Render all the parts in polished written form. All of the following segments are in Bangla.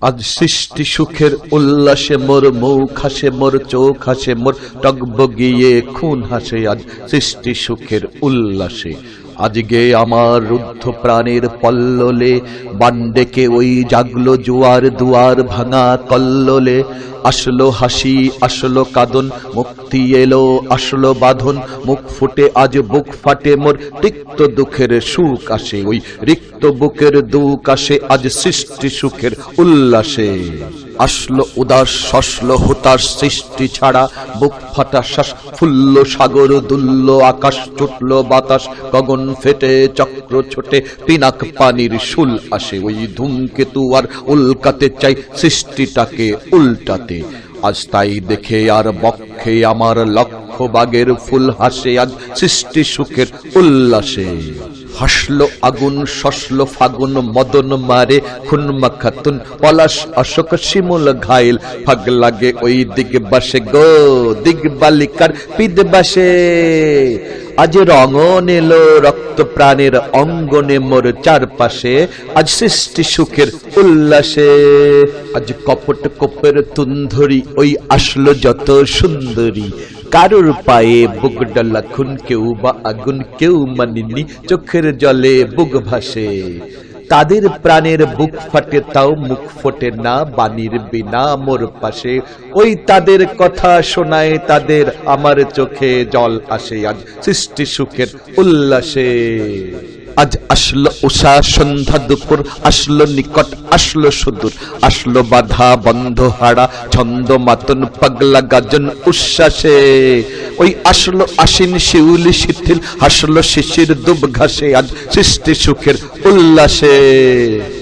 আজ সৃষ্টি সুখের উল্লাসে মোর মুখ হাসে, মোর চোখ হাসে, মোর টগবগিয়ে খুন হাসে। আজ সৃষ্টি সুখের উল্লাসে আজকে আমার রুদ্ধ প্রাণের পল্ললে বান্ডেকে ওই জাগলো জোয়ার দুয়ার ভাঙা কল্লোলে। আসলো হাসি আসলো কাঁদন, মুক্তি এলো আসলো বাঁধন। মুখ ফুটে আজ বুক ফাটে, মোর তিক্ত দুঃখের সুখ আসে। ওই রিক্ত বুকের দুঃখ আসে আজ সৃষ্টি সুখের উল্লাসে। আসলো উদাস শসলো হুতাশ সৃষ্টি ছাড়া, বুক ফাটা শ্বাস ফুললো সাগর দুললো আকাশ, ছুটলো বাতাস গগন ফেটে চক্র ছোটে পিনাক পানির শুল আসে। ওই ধূমকেতু আর উল্কাতে চাই সৃষ্টিটাকে উল্টাতে। আজ তাই দেখে আর বক্ষে আমার লক্ষ বাগের ফুল হাসে আজ সৃষ্টি সুখের উল্লাসে। হাসলো আগুন শসলো ফাগুন মদন মারে খুন মাখাতুন পলাশ অশোক শিমুল ঘাইল। ফাগ লাগে ওই দিগবাসে গো দিগবালিকার পিদবাসে। আজ রঙন এলো রক্ত প্রাণের অঙ্গনে মোর চারপাশে আজ সৃষ্টি সুখের উল্লাসে। আজ কপট কোপের তুন্ধরি ওই আসলো যত সুন্দরী। কারুর পায়ে বুক ডালা খুন কেউ বা আগুন কেউ মানিনি, চোখের জলে বুক ভাসে। তাদের প্রাণের বুক ফাটে তাও মুখ ফোটে না বাণীর বিনা মোর পাশে। ওই তাদের কথা শোনায় তাদের আমার চোখে জল আসে আজ সৃষ্টি সুখের উল্লাসে। আজ আসলো উষা সন্ধ্যা দুপুর, আসলো নিকট আসলো সুদূর। আসলো বাধা বন্ধ হারা ছন্দ মাতন পাগলা গাজন উচ্ছ্বাসে। ওই আসলো আশ্বিন শিউলি শিথিল, হাসলো শিশির দুব ঘাসে আজ সৃষ্টি সুখের উল্লাসে।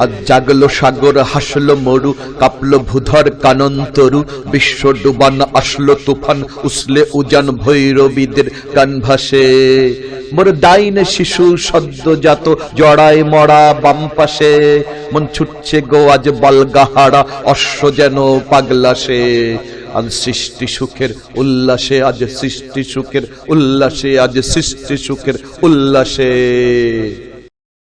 আজ জাগলো সাগর হাসলো মরু, কাঁপলো ভূধর কানন তরু। বিশ্ব ডুবান আসলো তুফান, উসলে উজান ভৈরবীদের গান ভাসে। মোর দাইন শিশু সদ্যজাত জড়ায় মরা বাম পাশে। মন ছুটছে গো আজ বলগাহারা অশ্ব যেন পাগলাসে। আজ সৃষ্টি সুখের উল্লাসে আজ সৃষ্টি সুখের উল্লাসে আজ সৃষ্টি সুখের উল্লাসে।